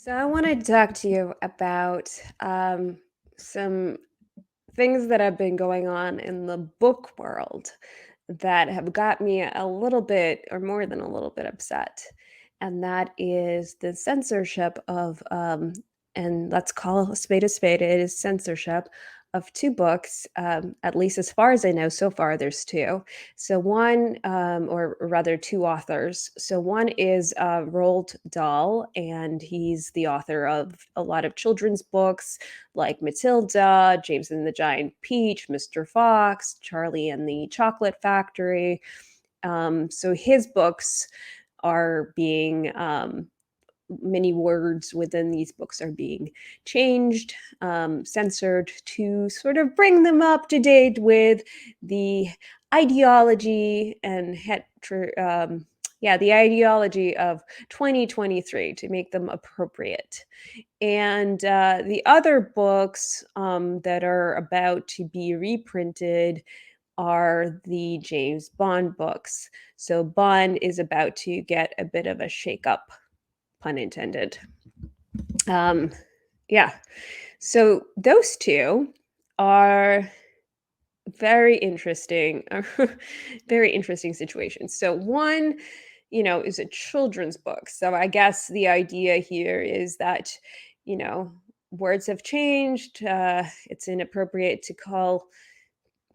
So I want to talk to you about some things that have been going on in the book world that have got me a little bit, or more than a little bit, upset. And that is the censorship of, and let's call a spade, it is censorship of two books, at least as far as I know, so far there's two. So one, or rather two authors. So one is Roald Dahl, and he's the author of a lot of children's books like Matilda, James and the Giant Peach, Mr. Fox, Charlie and the Chocolate Factory. So his books are being many words within these books are being changed, censored to sort of bring them up to date with the ideology and the ideology of 2023 to make them appropriate. And the other books that are about to be reprinted are the James Bond books. So Bond is about to get a bit of a shakeup, pun intended. Um, yeah. So those two are very interesting, very interesting situations. So one, is a children's book. So I guess the idea here is that, you know, words have changed. It's inappropriate to call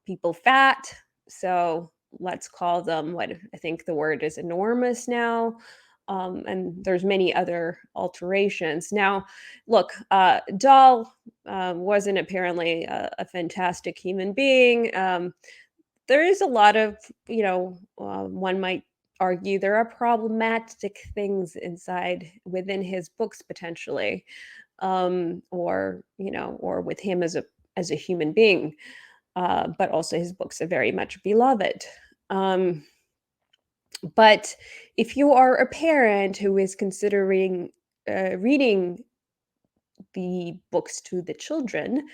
people fat. So let's call them what I think the word is enormous now. And there's many other alterations. Now, look, Dahl wasn't apparently a fantastic human being. There is a lot of, one might argue there are problematic things inside within his books potentially, or with him as a human being. But also his books are very much beloved. Um, but if you are a parent who is considering reading the books to the children,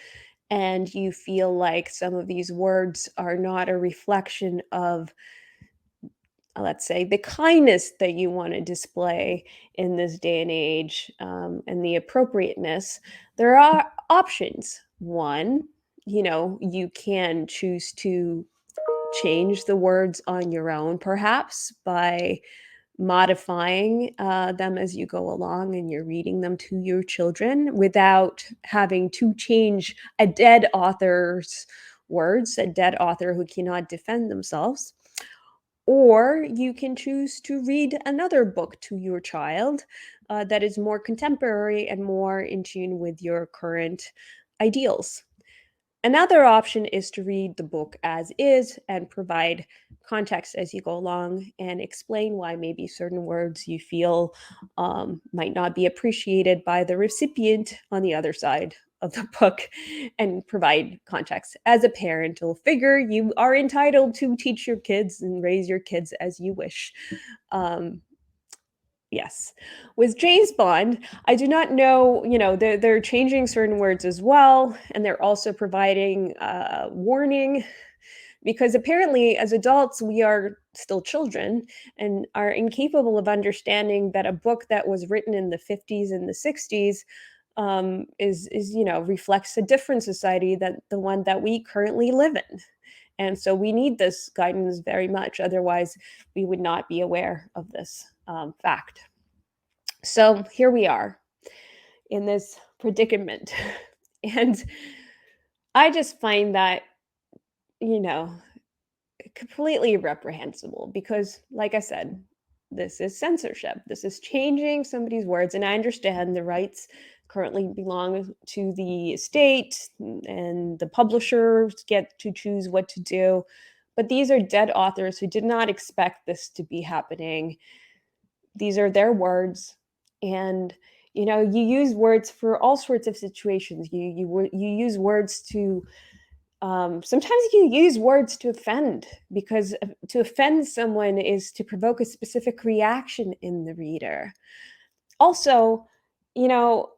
and you feel like some of these words are not a reflection of, let's say, the kindness that you want to display in this day and age, and the appropriateness, there are options. One, you can choose to change the words on your own, perhaps by modifying them as you go along and you're reading them to your children without having to change a dead author's words, a dead author who cannot defend themselves. Or you can choose to read another book to your child that is more contemporary and more in tune with your current ideals. Another option is to read the book as is and provide context as you go along and explain why maybe certain words you feel might not be appreciated by the recipient on the other side of the book, and provide context. As a parental figure, you are entitled to teach your kids and raise your kids as you wish. Um, Yes. With James Bond, I do not know, they're changing certain words as well, and they're also providing warning, because apparently as adults we are still children and are incapable of understanding that a book that was written in the 50s and the 60s is reflects a different society than the one that we currently live in. And so we need this guidance very much. Otherwise, we would not be aware of this fact. So here we are in this predicament. And I just find that, you know, completely reprehensible because, like I said, this is censorship. This is changing somebody's words. And I understand the rights currently belong to the state and the publishers get to choose what to do. But these are dead authors who did not expect this to be happening. These are their words. And you use words for all sorts of situations. You use words to sometimes you use words to offend, because to offend someone is to provoke a specific reaction in the reader. Also, you know,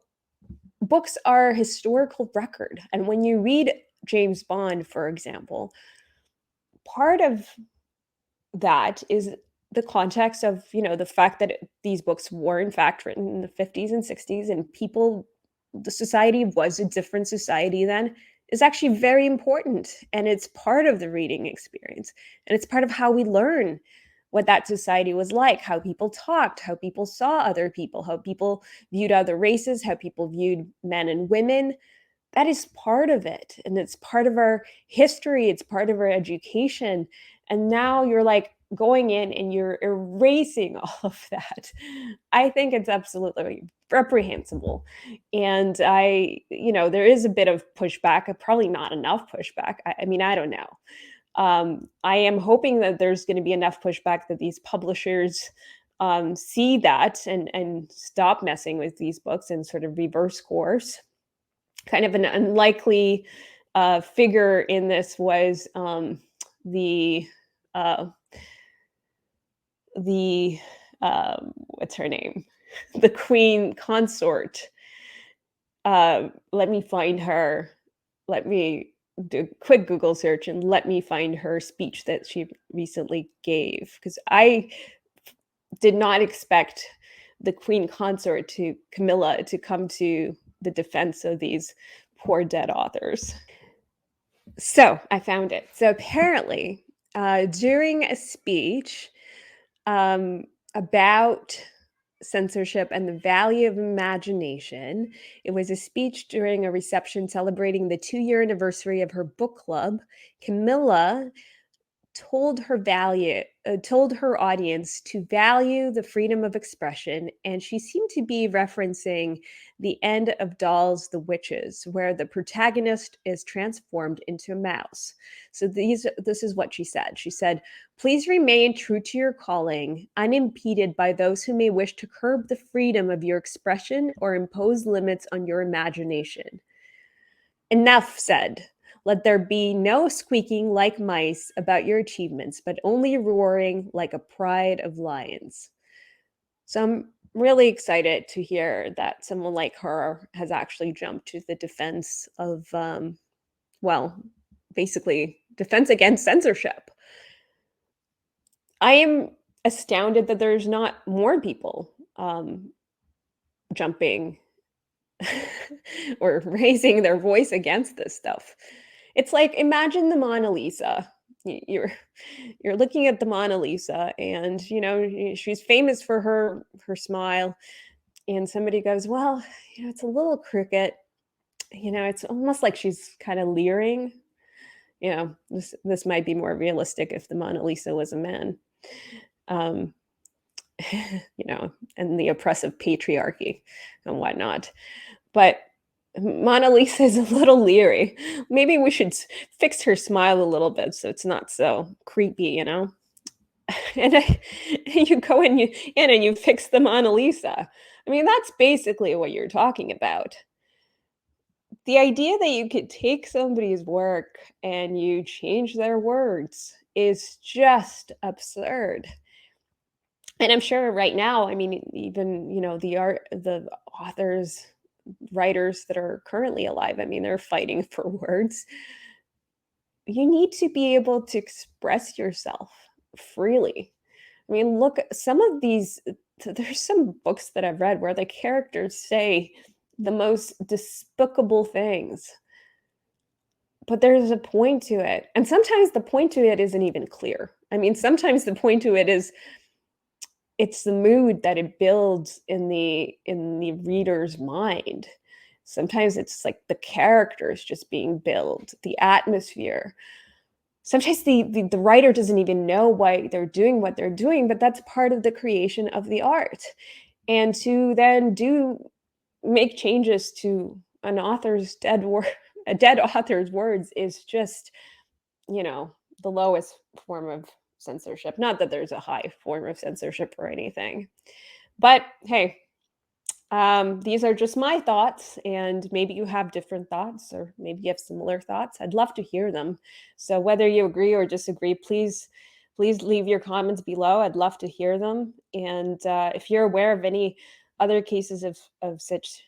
books are a historical record. And when you read James Bond, for example, part of that is the context of, the fact that these books were in fact written in the 50s and 60s, and the society was a different society then, is actually very important, and it's part of the reading experience, and it's part of how we learn what that society was like, how people talked, how people saw other people, how people viewed other races, how people viewed men and women. That is part of it, and it's part of our history, it's part of our education, and now you're, like, going in and you're erasing all of that. I think it's absolutely reprehensible, and there is a bit of pushback, probably not enough pushback. I mean, I don't know. I am hoping that there's gonna be enough pushback that these publishers, see that and stop messing with these books and sort of reverse course. Kind of an unlikely, figure in this was, the, uh the, what's her name? The queen consort. Let me find her. Let me do a quick Google search and let me find her speech that she recently gave, because I did not expect the queen consort to Camilla to come to the defense of these poor dead authors. So I found it. So apparently, during a speech, um, about censorship and the value of imagination, it was a speech during a reception celebrating the 2-year anniversary of her book club. Camilla told her audience to value the freedom of expression, and she seemed to be referencing the end of Dahl's The Witches, where the protagonist is transformed into a mouse. So this is what she said. She said, "Please remain true to your calling, unimpeded by those who may wish to curb the freedom of your expression or impose limits on your imagination. Enough said. Let there be no squeaking like mice about your achievements, but only roaring like a pride of lions." So I'm really excited to hear that someone like her has actually jumped to the defense of, well, basically defense against censorship. I am astounded that there's not more people, jumping or raising their voice against this stuff. It's like, imagine the Mona Lisa. You're looking at the Mona Lisa, and she's famous for her smile, and somebody goes, "Well, it's a little crooked. It's almost like she's kind of leering." This might be more realistic if the Mona Lisa was a man. Um, and the oppressive patriarchy and whatnot. But Mona Lisa is a little leery. Maybe we should fix her smile a little bit so it's not so creepy. And you go and you fix the Mona Lisa. I mean, that's basically what you're talking about. The idea that you could take somebody's work and you change their words is just absurd. And I'm sure right now, I mean, even, the authors, writers that are currently alive, I mean, they're fighting for words. You need to be able to express yourself freely. I mean, look, some of these, there's some books that I've read where the characters say the most despicable things, but there's a point to it. And sometimes the point to it isn't even clear. I mean, sometimes the point to it is it's the mood that it builds in the reader's mind. Sometimes it's like the characters just being built, the atmosphere. Sometimes the writer doesn't even know why they're doing what they're doing, but that's part of the creation of the art. And to then do make changes to an author's a dead author's words is just, the lowest form of censorship. Not that there's a high form of censorship or anything. But hey, these are just my thoughts, and maybe you have different thoughts, or maybe you have similar thoughts. I'd love to hear them. So whether you agree or disagree, please leave your comments below. I'd love to hear them. And if you're aware of any other cases of such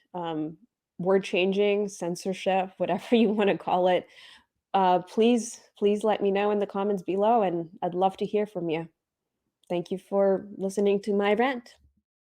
word changing, censorship, whatever you want to call it, please let me know in the comments below, and I'd love to hear from you. Thank you for listening to my rant.